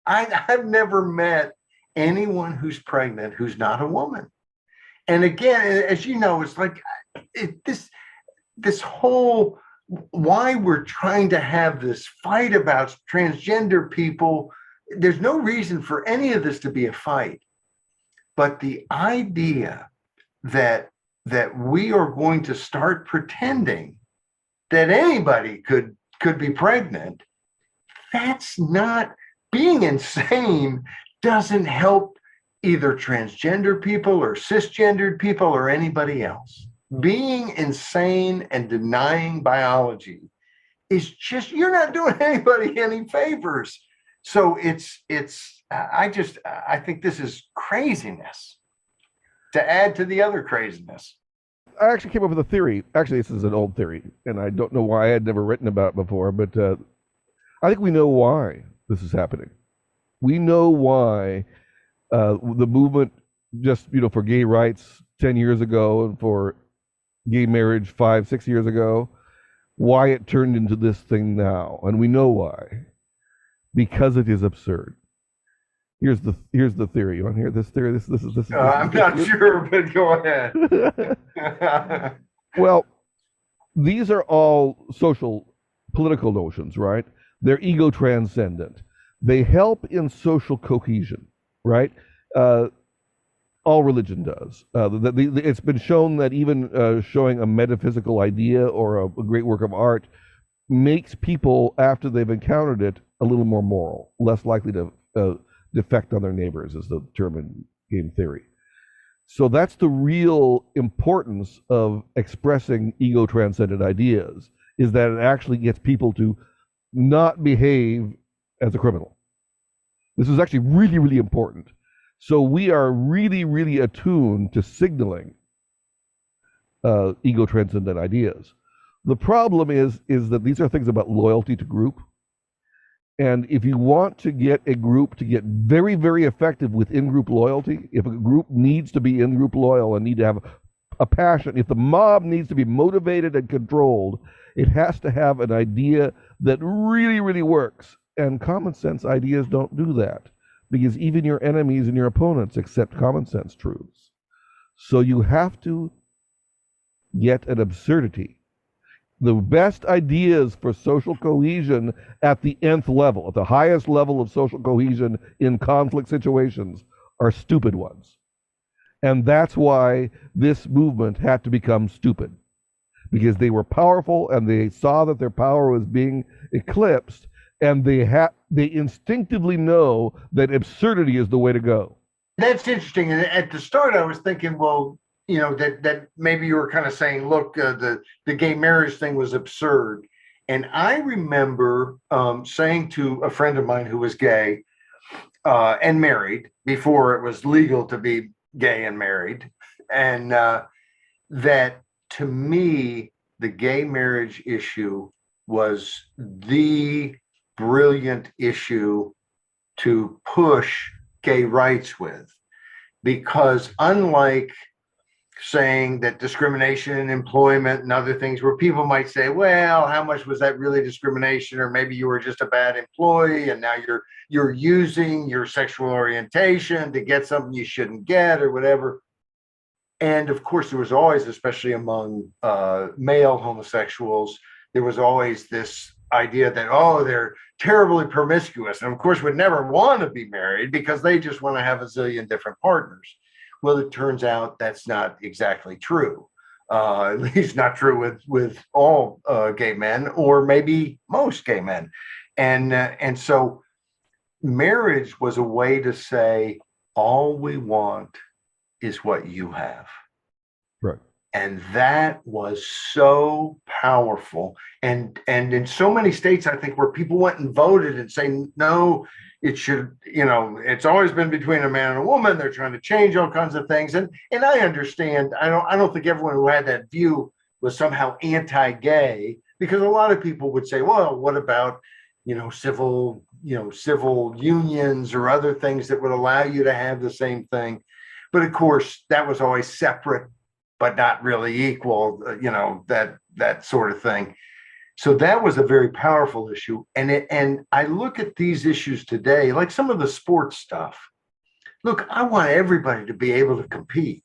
[SPEAKER 1] I've never met anyone who's pregnant who's not a woman. And again, as you know, it's like this whole, why we're trying to have this fight about transgender people. There's no reason for any of this to be a fight. But the idea that we are going to start pretending that anybody could be pregnant, that's not, being insane doesn't help either transgender people or cisgendered people or anybody else. Being insane and denying biology is just, you're not doing anybody any favors. So I think this is craziness to add to the other craziness.
[SPEAKER 2] I actually came up with a theory. Actually, this is an old theory, and I don't know why I had never written about it before, but I think we know why this is happening. We know why the movement just, for gay rights 10 years ago and for gay marriage 5-6 years ago, why it turned into this thing now. And we know why. Because it is absurd. Here's the theory. You want to hear this theory? This is
[SPEAKER 1] I'm not sure, but go ahead.
[SPEAKER 2] Well, these are all social, political notions, right? They're ego transcendent. They help in social cohesion, right? All religion does. It's been shown that even showing a metaphysical idea or a great work of art makes people, after they've encountered it, a little more moral, less likely to defect on their neighbors, is the term in game theory. So that's the real importance of expressing ego-transcendent ideas, is that it actually gets people to not behave as a criminal. This is actually really, really important. So we are really, really attuned to signaling ego-transcendent ideas. The problem is that these are things about loyalty to group. And if you want to get a group to get very, very effective with in-group loyalty, if a group needs to be in-group loyal and need to have a passion, if the mob needs to be motivated and controlled, it has to have an idea that really, really works. And common sense ideas don't do that, because even your enemies and your opponents accept common sense truths. So you have to get an absurdity. The best ideas for social cohesion at the nth level, at the highest level of social cohesion in conflict situations, are stupid ones. And that's why this movement had to become stupid, because they were powerful and they saw that their power was being eclipsed, and they instinctively know that absurdity is the way to go.
[SPEAKER 1] That's interesting. And at the start, I was thinking, well, that maybe you were kind of saying, look, the gay marriage thing was absurd. And I remember saying to a friend of mine who was gay and married before it was legal to be gay and married, and that to me, the gay marriage issue was the brilliant issue to push gay rights with, because unlike saying that discrimination in employment and other things where people might say, well, how much was that really discrimination? Or maybe you were just a bad employee and now you're using your sexual orientation to get something you shouldn't get or whatever. And of course, there was always, especially among male homosexuals, there was always this idea that, oh, they're terribly promiscuous. And of course, would never want to be married because they just want to have a zillion different partners. Well, it turns out that's not exactly true. At least not true with all gay men, or maybe most gay men. And so marriage was a way to say, all we want is what you have.
[SPEAKER 2] Right.
[SPEAKER 1] And that was so powerful. And in so many states, I think, where people went and voted and say, no, it should, it's always been between a man and a woman. They're trying to change all kinds of things. And I understand. I don't think everyone who had that view was somehow anti-gay, because a lot of people would say, well, what about, civil unions or other things that would allow you to have the same thing. But of course, that was always separate, but not really equal, that sort of thing. So that was a very powerful issue. And I look at these issues today, like some of the sports stuff. Look, I want everybody to be able to compete.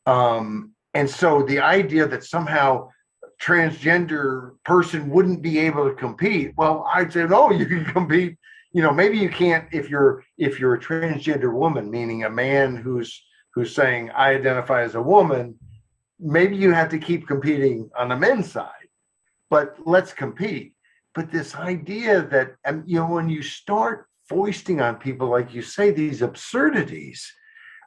[SPEAKER 1] And so the idea that somehow a transgender person wouldn't be able to compete, well, I'd say, no, you can compete. Maybe you can't if you're a transgender woman, meaning a man who's saying, I identify as a woman. Maybe you have to keep competing on the men's side. But let's compete. But this idea that, when you start foisting on people, like you say, these absurdities,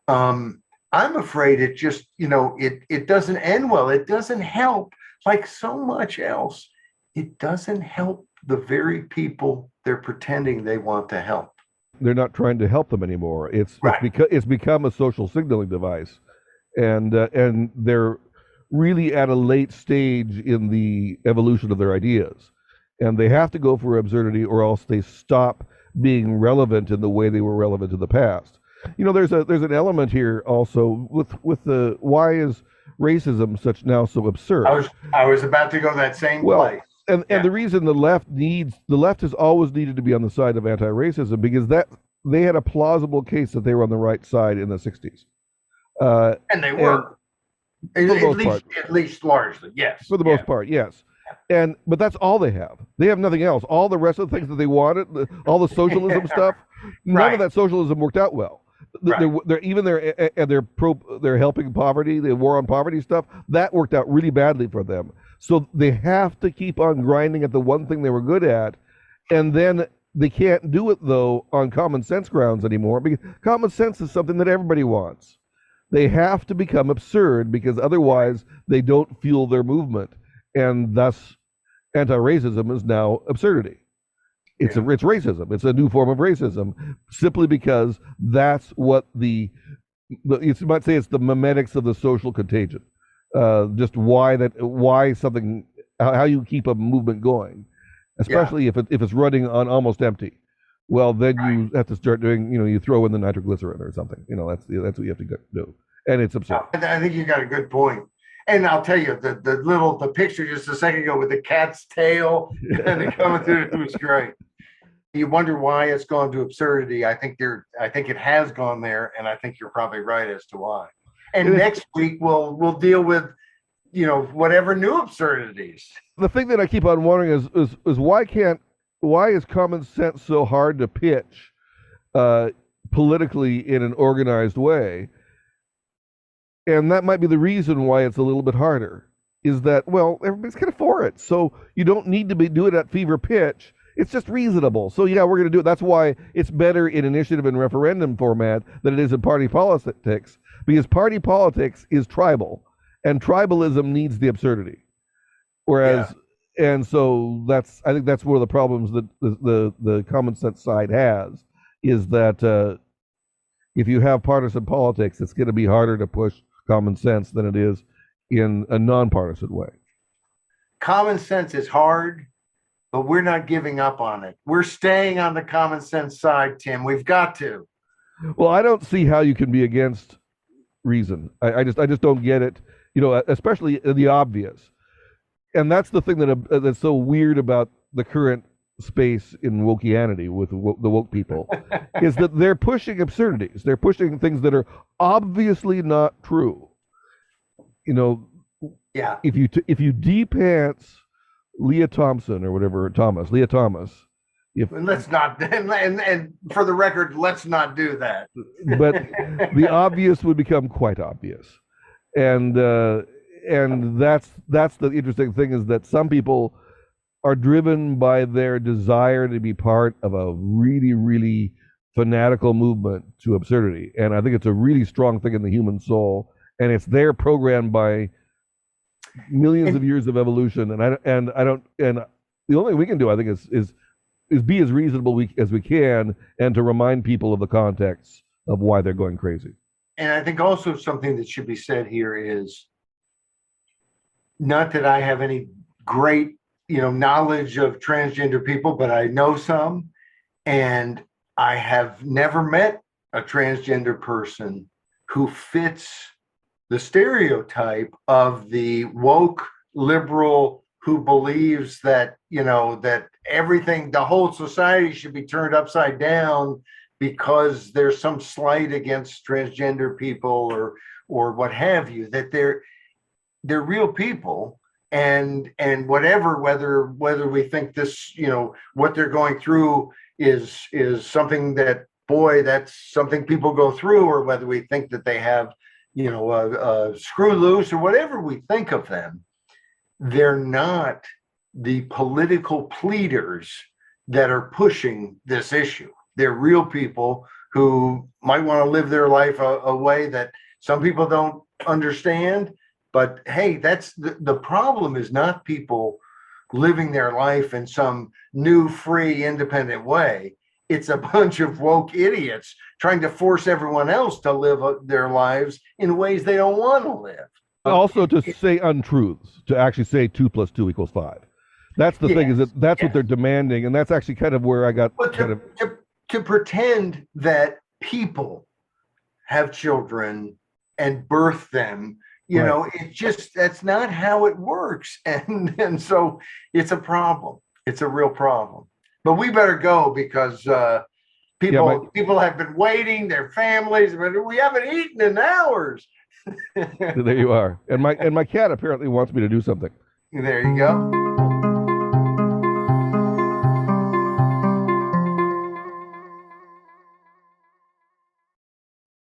[SPEAKER 1] I'm afraid it just, it doesn't end well. It doesn't help, like so much else. It doesn't help the very people they're pretending they want to help.
[SPEAKER 2] They're not trying to help them anymore. It's become a social signaling device, and they're really at a late stage in the evolution of their ideas, and they have to go for absurdity, or else they stop being relevant in the way they were relevant in the past. There's an element here also with the why is racism so absurd?
[SPEAKER 1] I was about to go that same place.
[SPEAKER 2] And the reason the left has always needed to be on the side of anti-racism, because that they had a plausible case that they were on the right side in the 60s.
[SPEAKER 1] And they were. At least largely, yes.
[SPEAKER 2] For the most part, yes. But that's all they have. They have nothing else. All the rest of the things that they wanted, all the socialism stuff, none of that socialism worked out well. They're helping poverty, the war on poverty stuff, that worked out really badly for them. So they have to keep on grinding at the one thing they were good at, and then they can't do it though on common sense grounds anymore, because common sense is something that everybody wants. They have to become absurd, because otherwise they don't fuel their movement, and thus anti-racism is now absurdity. It's racism. It's a new form of racism, simply because that's what you might say it's the memetics of the social contagion. Just how you keep a movement going, especially if it's running on almost empty. Well, then you have to start doing, you throw in the nitroglycerin or something. That's what you have to do, and it's absurd.
[SPEAKER 1] I think you got a good point. And I'll tell you, the picture just a second ago with the cat's tail and coming through, it was great. You wonder why it's gone to absurdity. I think it has gone there, and I think you're probably right as to why. And next week we'll deal with, whatever new absurdities.
[SPEAKER 2] The thing that I keep on wondering is why is common sense so hard to pitch politically in an organized way? And that might be the reason why it's a little bit harder, is that, well, everybody's kind of for it. So you don't need to do it at fever pitch. It's just reasonable. So yeah, we're going to do it. That's why it's better in initiative and referendum format than it is in party politics, because party politics is tribal, and tribalism needs the absurdity. Whereas, and so I think that's one of the problems that the common sense side has, is that if you have partisan politics, it's going to be harder to push common sense than it is in a nonpartisan way.
[SPEAKER 1] Common sense is hard, but we're not giving up on it. We're staying on the common sense side, Tim. We've got to.
[SPEAKER 2] Well, I don't see how you can be against reason. I just don't get it. Especially the obvious. And that's the thing that's so weird about the current space in wokeanity with the woke people, is that they're pushing absurdities. They're pushing things that are obviously not true.
[SPEAKER 1] Yeah.
[SPEAKER 2] If you de-pants Leah Thompson or whatever Leah Thomas.
[SPEAKER 1] And let's not, and for the record, let's not do that.
[SPEAKER 2] But the obvious would become quite obvious, and that's the interesting thing, is that some people are driven by their desire to be part of a really, really fanatical movement to absurdity, and I think it's a really strong thing in the human soul, and it's there programmed by millions of years of evolution, and the only thing we can do, I think, is be as reasonable as we can, and to remind people of the context of why they're going crazy.
[SPEAKER 1] And I think also something that should be said here is, not that I have any great, knowledge of transgender people, but I know some, and I have never met a transgender person who fits the stereotype of the woke liberal who believes that, that everything, the whole society should be turned upside down because there's some slight against transgender people or what have you, that they're real people, and whether we think this, what they're going through is something that, boy, that's something people go through, or whether we think that they have, a screw loose, or whatever we think of them, they're not the political pleaders that are pushing this issue. They're real people who might want to live their life a way that some people don't understand. But hey, that's the problem, is not people living their life in some new, free, independent way. It's a bunch of woke idiots trying to force everyone else to live their lives in ways they don't want to live.
[SPEAKER 2] Also, to say untruths, to actually say 2 + 2 = 5. That's the thing, is that's what they're demanding, and that's actually kind of where I got
[SPEAKER 1] to pretend that people have children and birth them. It's just, that's not how it works. And so it's a problem. It's a real problem. But we better go, because people have been waiting, their families, we haven't eaten in hours.
[SPEAKER 2] There you are. And my cat apparently wants me to do something.
[SPEAKER 1] There you go.